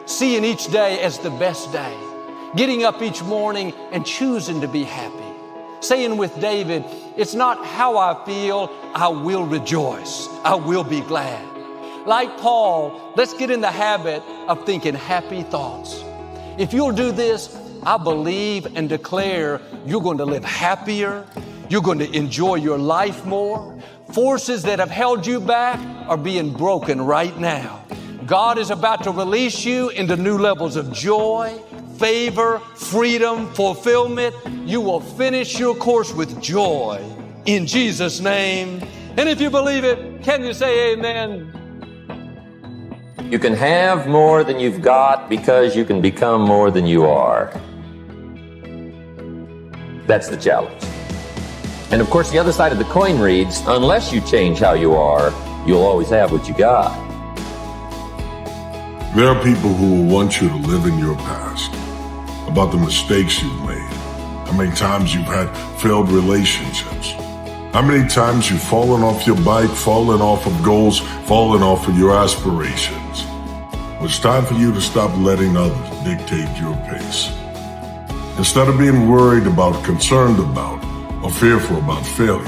seeing each day as the best day, getting up each morning and choosing to be happy. Saying with David, it's not how I feel, I will rejoice, I will be glad. Like Paul, let's get in the habit of thinking happy thoughts. If you'll do this, I believe and declare you're going to live happier, you're going to enjoy your life more. Forces that have held you back are being broken right now. God is about to release you into new levels of joy, favor, freedom, fulfillment. You will finish your course with joy in Jesus' name. And if you believe it, can you say amen? You can have more than you've got because you can become more than you are. That's the challenge. And of course, the other side of the coin reads, unless you change how you are, you'll always have what you got. There are people who will want you to live in your past, about the mistakes you've made, how many times you've had failed relationships, how many times you've fallen off your bike, fallen off of goals, fallen off of your aspirations. Well, it's time for you to stop letting others dictate your pace. Instead of being worried about, concerned about, or fearful about failure,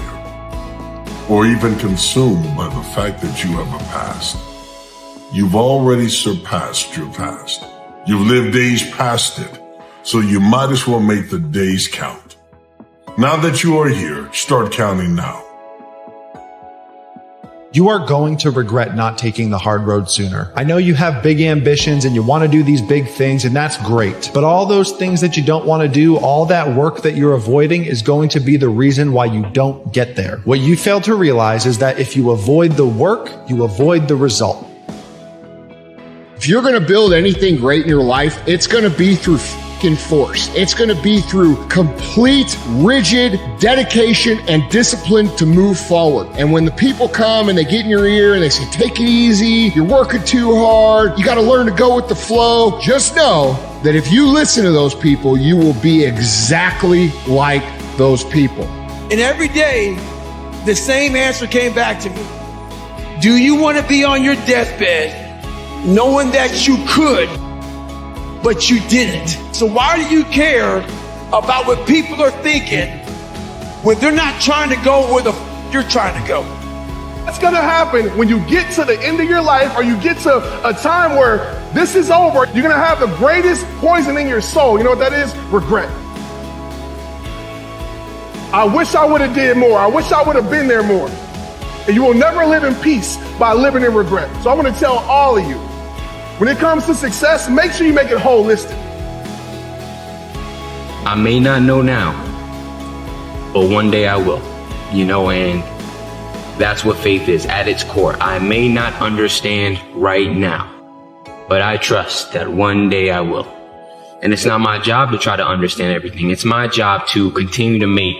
or even consumed by the fact that you have a past, you've already surpassed your past. You've lived days past it, so you might as well make the days count. Now that you are here, start counting now. You are going to regret not taking the hard road sooner. I know you have big ambitions and you want to do these big things, and that's great. But all those things that you don't want to do, all that work that you're avoiding is going to be the reason why you don't get there. What you fail to realize is that if you avoid the work, you avoid the result. If you're going to build anything great in your life, it's going to be through force. It's going to be through complete, rigid dedication and discipline to move forward. And when the people come and they get in your ear and they say, take it easy, you're working too hard, you got to learn to go with the flow, just know that if you listen to those people, you will be exactly like those people. And every day, the same answer came back to me. Do you want to be on your deathbed knowing that you could, but you didn't? So why do you care about what people are thinking when they're not trying to go where the you're trying to go? What's going to happen when you get to the end of your life, or you get to a time where this is over? You're going to have the greatest poison in your soul. You know what that is? Regret. I wish I would have did more. I wish I would have been there more. And you will never live in peace by living in regret. So I want to tell all of you, when it comes to success, make sure you make it holistic. I may not know now, but one day I will, and that's what faith is at its core. I may not understand right now, but I trust that one day I will. And it's not my job to try to understand everything. It's my job to continue to make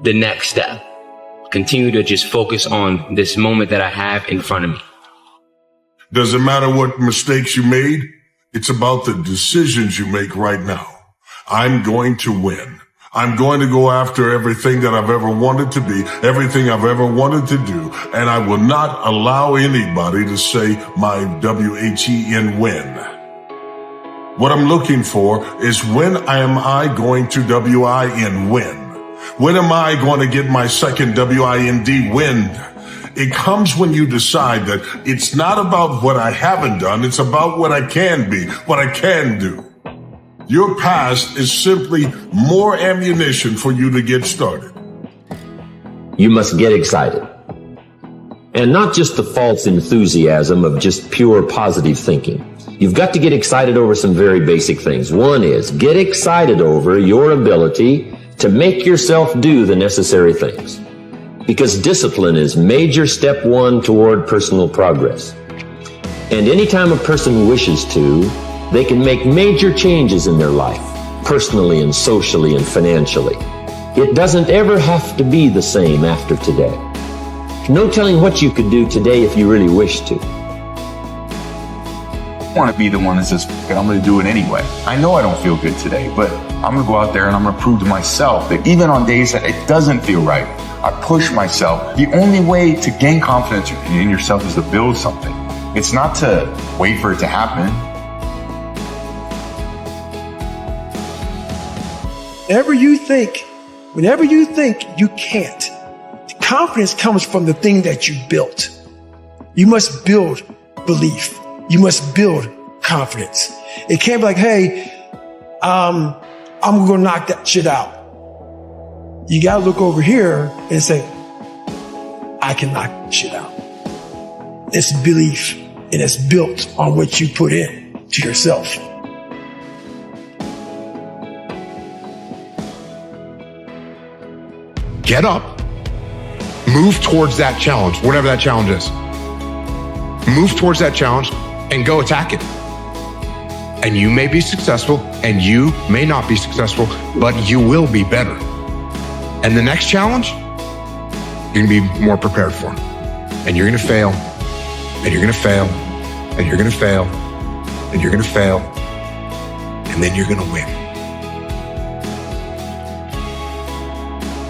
the next step, continue to just focus on this moment that I have in front of me. Doesn't matter what mistakes you made. It's about the decisions you make right now. I'm going to win. I'm going to go after everything that I've ever wanted to be, everything I've ever wanted to do, and I will not allow anybody to say my W-H-E-N win. What I'm looking for is when am I going to W-I-N win? When am I going to get my second W-I-N-D win? It comes when you decide that it's not about what I haven't done, it's about what I can be, what I can do. Your past is simply more ammunition for you to get started. You must get excited. And not just the false enthusiasm of just pure positive thinking. You've got to get excited over some very basic things. One is get excited over your ability to make yourself do the necessary things. Because discipline is major step one toward personal progress. And anytime a person wishes to, they can make major changes in their life, personally and socially and financially. It doesn't ever have to be the same after today. No telling what you could do today if you really wish to. I want to be the one that says, I'm going to do it anyway. I know I don't feel good today, but I'm going to go out there and I'm going to prove to myself that even on days that it doesn't feel right, I push myself. The only way to gain confidence in yourself is to build something. It's not to wait for it to happen. whenever you think you can't, confidence comes from the thing that you built. You must build belief. You must build confidence. It can't be like, hey, I'm going to knock that shit out. You got to look over here and say, I can knock that shit out. It's belief, and it's built on what you put in to yourself. Get up, move towards that challenge, whatever that challenge is. Move towards that challenge and go attack it. And you may be successful and you may not be successful, but you will be better. And the next challenge, you're gonna be more prepared for. And you're gonna fail, and you're gonna fail, and you're gonna fail, and you're gonna fail, and then you're gonna win.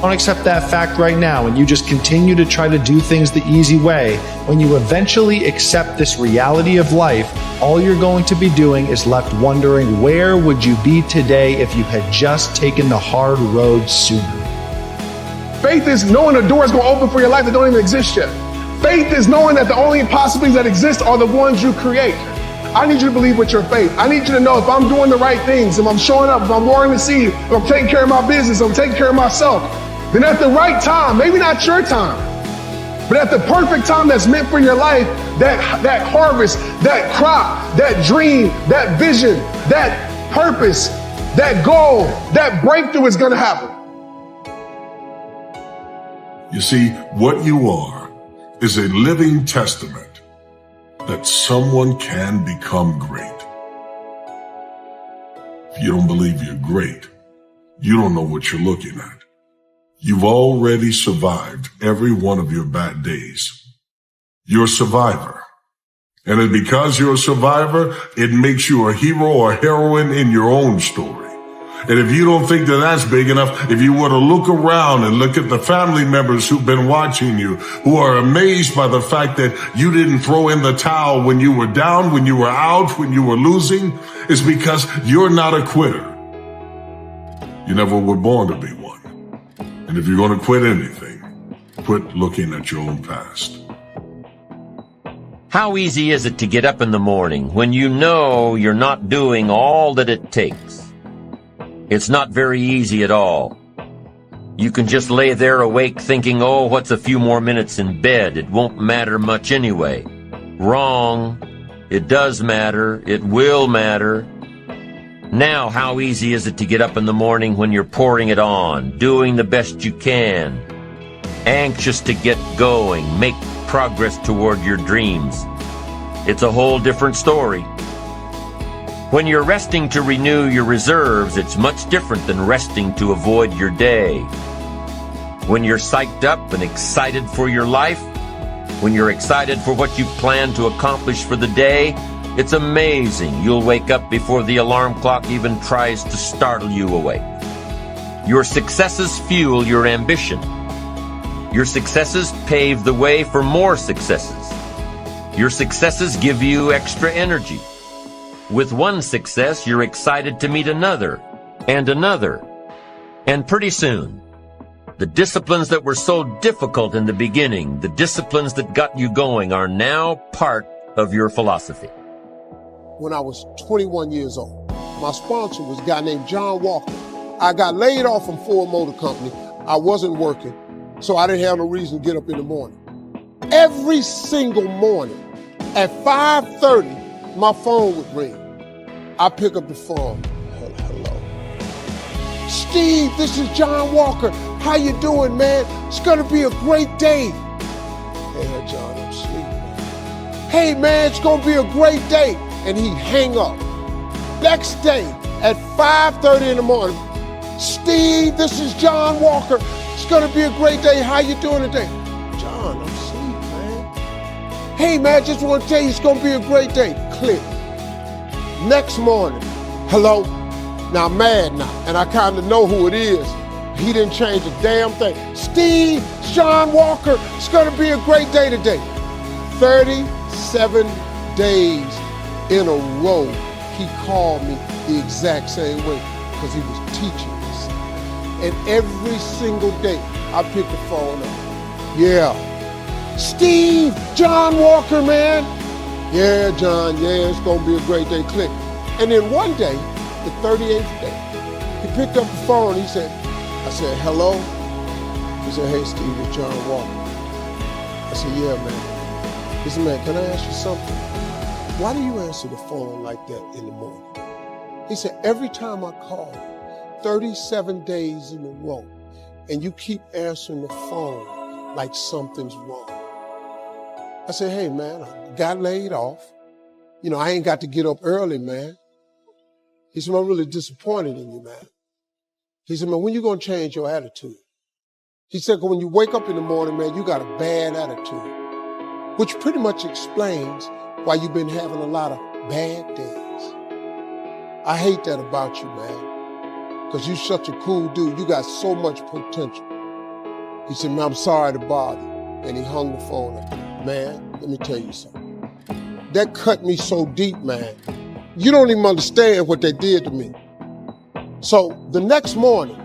Don't accept that fact right now and you just continue to try to do things the easy way. When you eventually accept this reality of life, all you're going to be doing is left wondering, where would you be today if you had just taken the hard road sooner? Faith is knowing a door is going to open for your life that don't even exist yet. Faith is knowing that the only possibilities that exist are the ones you create. I need you to believe with your faith. I need you to know if I'm doing the right things, if I'm showing up, if I'm watering the seed, if I'm taking care of my business, if I'm taking care of myself, then at the right time, maybe not your time, but at the perfect time that's meant for your life, that harvest, that crop, that dream, that vision, that purpose, that goal, that breakthrough is going to happen. You see, what you are is a living testament that someone can become great. If you don't believe you're great, you don't know what you're looking at. You've already survived every one of your bad days. You're a survivor. And because you're a survivor, it makes you a hero or heroine in your own story. And if you don't think that that's big enough, if you were to look around and look at the family members who've been watching you, who are amazed by the fact that you didn't throw in the towel when you were down, when you were out, when you were losing, it's because you're not a quitter. You never were born to be one. And if you're going to quit anything, quit looking at your own past. How easy is it to get up in the morning when you know you're not doing all that it takes? It's not very easy at all. You can just lay there awake thinking, oh, what's a few more minutes in bed? It won't matter much anyway. Wrong. It does matter. It will matter. Now, how easy is it to get up in the morning when you're pouring it on, doing the best you can, anxious to get going, make progress toward your dreams? It's a whole different story. When you're resting to renew your reserves, it's much different than resting to avoid your day. When you're psyched up and excited for your life, when you're excited for what you plan to accomplish for the day, it's amazing you'll wake up before the alarm clock even tries to startle you awake. Your successes fuel your ambition. Your successes pave the way for more successes. Your successes give you extra energy. With one success, you're excited to meet another, and another. And pretty soon, the disciplines that were so difficult in the beginning, the disciplines that got you going, are now part of your philosophy. When I was 21 years old, my sponsor was a guy named John Walker. I got laid off from Ford Motor Company. I wasn't working, so I didn't have no reason to get up in the morning. Every single morning at 5:30, my phone would ring. I pick up the phone. Hello. Steve, this is John Walker. How you doing, man? It's gonna be a great day. Hey, John, I'm asleep, man. Hey, man, it's gonna be a great day. And he'd hang up. Next day at 5:30 in the morning, Steve, this is John Walker. It's gonna be a great day. How you doing today? John, I'm asleep, man. Hey, man, just want to tell you it's gonna be a great day. Click. Next morning, hello. Now I'm mad now, and I kind of know who it is. He didn't change a damn thing. Steve, John Walker, it's gonna be a great day today. 37 days in a row, he called me the exact same way because he was teaching me something. And every single day, I pick the phone up. Yeah. Steve, John Walker, man. Yeah, John, yeah, it's gonna be a great day, click. And then one day, the 38th day, he picked up the phone, I said, hello? He said, hey, Steve, it's John Walker. I said, yeah, man. He said, man, can I ask you something? Why do you answer the phone like that in the morning? He said, every time I call, 37 days in a row, and you keep answering the phone like something's wrong. I said, hey, man, I got laid off. You know, I ain't got to get up early, man. He said, I'm really disappointed in you, man. He said, man, when you gonna change your attitude? He said, when you wake up in the morning, man, you got a bad attitude, which pretty much explains why you've been having a lot of bad days. I hate that about you, man, because you're such a cool dude. You got so much potential. He said, man, I'm sorry to bother you. And he hung the phone up. Man, let me tell you something. That cut me so deep, man. You don't even understand what they did to me. So the next morning,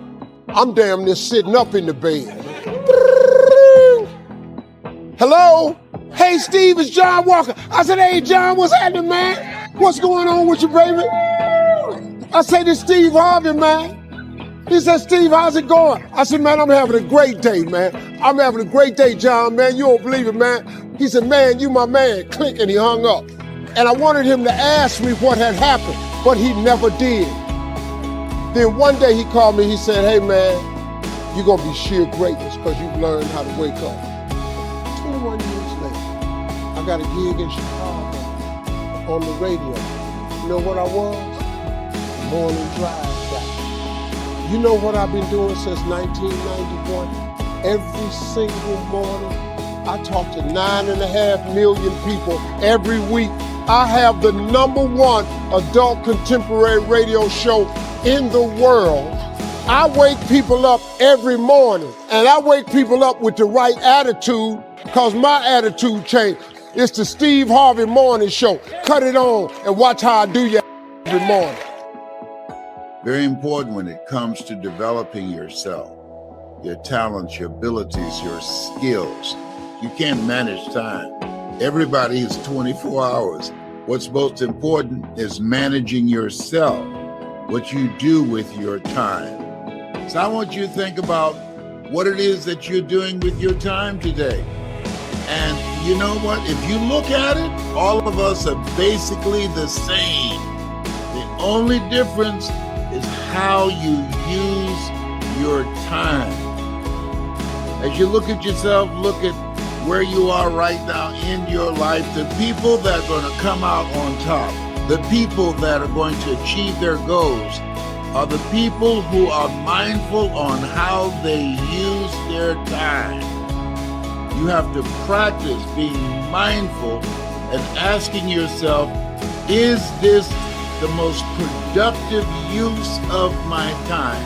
I'm damn near sitting up in the bed. Hello? Hey, Steve, it's John Walker. I said, hey, John, what's happening, man? What's going on with you, baby? I said, it's Steve Harvey, man. He said, Steve, how's it going? I said, man, I'm having a great day, man. I'm having a great day, John, man. You don't believe it, man. He said, man, you my man. Click, and he hung up. And I wanted him to ask me what had happened, but he never did. Then one day he called me, he said, hey, man, you're going to be sheer greatness because you've learned how to wake up. 21 years later, I got a gig in Chicago on the radio. You know what I was? Morning drive guy. You know what I've been doing since 1991? Every single morning, I talk to 9.5 million people every week. I have the #1 adult contemporary radio show in the world. I wake people up every morning, and I wake people up with the right attitude because my attitude changed. It's the Steve Harvey Morning Show. Cut it on and watch how I do you every morning. Very important when it comes to developing yourself, your talents, your abilities, your skills. You can't manage time. Everybody is 24 hours. What's most important is managing yourself, what you do with your time. So I want you to think about what it is that you're doing with your time today. And you know what? If you look at it, all of us are basically the same. The only difference is how you use your time. As you look at yourself, look at where you are right now in your life, the people that are going to come out on top, the people that are going to achieve their goals, are the people who are mindful on how they use their time. You have to practice being mindful and asking yourself, is this the most productive use of my time?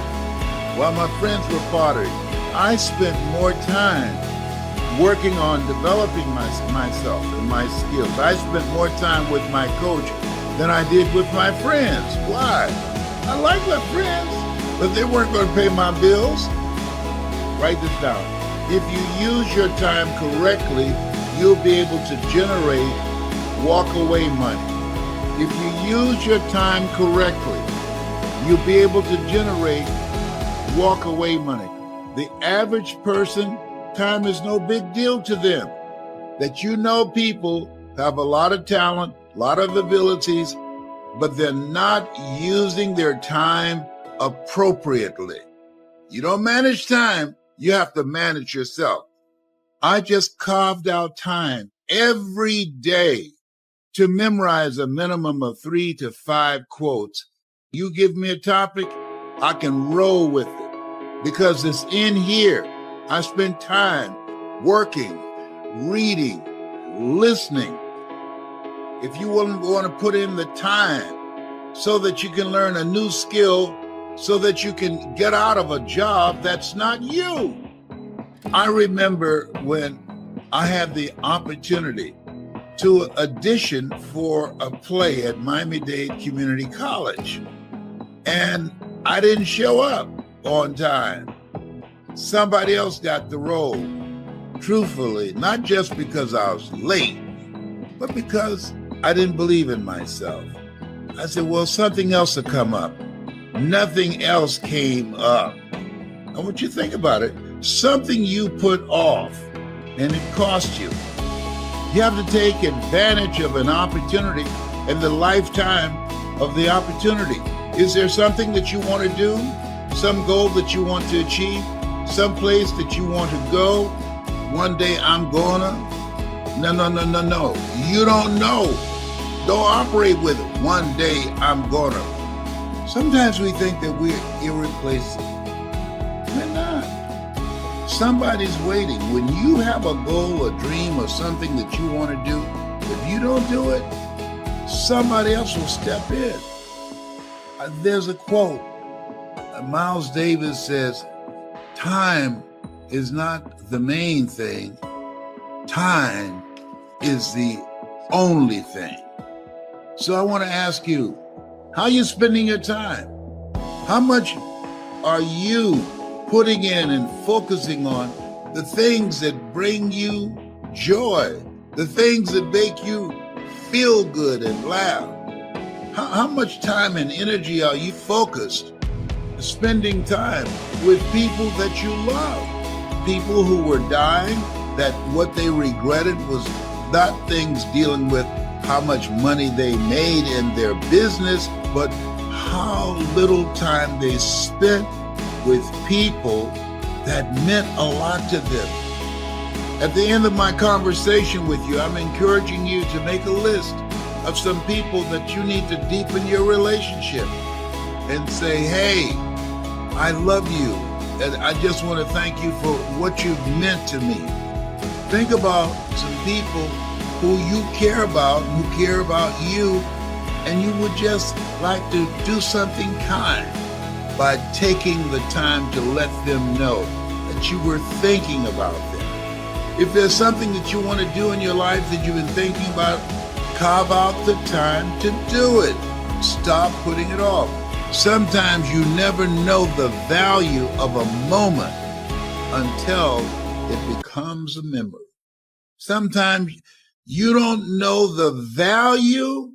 While my friends were pottery, I spent more time working on developing myself and my skills. I spent more time with my coach than I did with my friends. Why? I like my friends, but they weren't going to pay my bills. Write this down. If you use your time correctly, you'll be able to generate walk-away money. If you use your time correctly, you'll be able to generate walk-away money. The average person, time is no big deal to them. That you know people have a lot of talent, a lot of abilities, but they're not using their time appropriately. You don't manage time, you have to manage yourself. I just carved out time every day to memorize a minimum of 3 to 5 quotes. You give me a topic, I can roll with it because it's in here. I spend time working, reading, listening. If you want to put in the time so that you can learn a new skill, so that you can get out of a job that's not you. I remember when I had the opportunity to audition for a play at Me.Daily Community College, and I didn't show up. on time. Somebody else got the role. Truthfully, not just because I was late, but because I didn't believe in myself. I said, well, something else will come up. Nothing else came up. I want you to think about it. Something you put off and it cost you. You have to take advantage of an opportunity and the lifetime of the opportunity. Is there something that you want to do? Some goal that you want to achieve? Some place that you want to go? One day I'm gonna? No. You don't know. Don't operate with it. One day I'm gonna. Sometimes we think that we're irreplaceable. We're not. Somebody's waiting. When you have a goal, a dream, or something that you want to do, if you don't do it, somebody else will step in. There's a quote. Miles Davis says, time is not the main thing. Time is the only thing. So I want to ask you, how are you spending your time? How much are you putting in and focusing on the things that bring you joy, the things that make you feel good and laugh? How much time and energy are you focused spending time with people that you love? People who were dying, that what they regretted was not things dealing with how much money they made in their business, but how little time they spent with people that meant a lot to them. At the end of my conversation with you, I'm encouraging you to make a list of some people that you need to deepen your relationship and say, hey, I love you, and I just want to thank you for what you've meant to me. Think about some people who you care about, who care about you, and you would just like to do something kind by taking the time to let them know that you were thinking about them. If there's something that you want to do in your life that you've been thinking about, carve out the time to do it. Stop putting it off. Sometimes you never know the value of a moment until it becomes a memory. Sometimes you don't know the value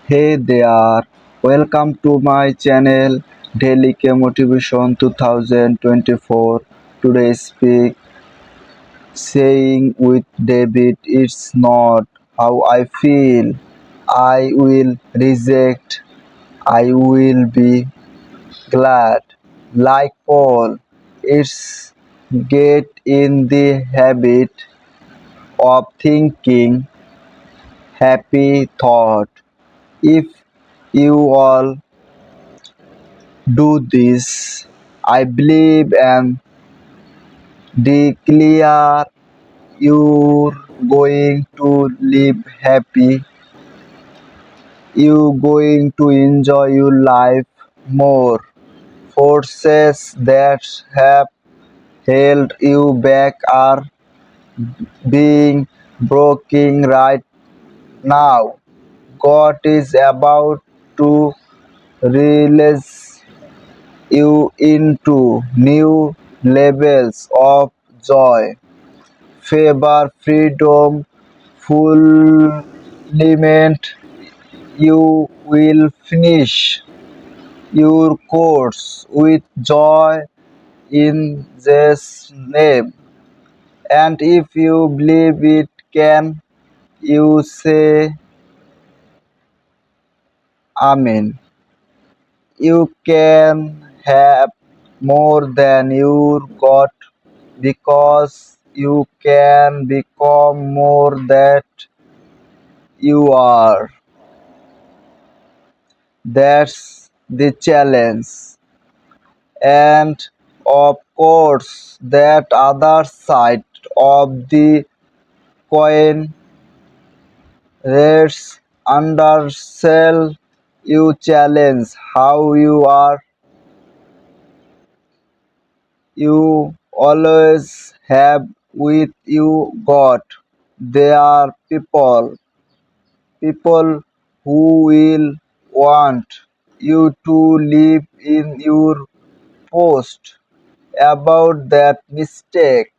Hey there, welcome to my channel Dailykeymotivation 2024. Today speak saying with David, it's not how I feel. I will reject, I will be glad. Like Paul, it's get in the habit of thinking happy thought. If you all do this, I believe and declare you're going to live happy, you're going to enjoy your life more. Forces that have held you back are being broken right now. God is about to release you into new levels of joy, favor, freedom, fulfillment. You will finish your course with joy in Jesus' name. And if you believe it, can you say Amen? You can have more than you got because you can become more that you are. That's the challenge. And of course, that other side of the coin, rests undersell you challenge how you are you always have with you God. They are people who will want you to live in your post about that mistake.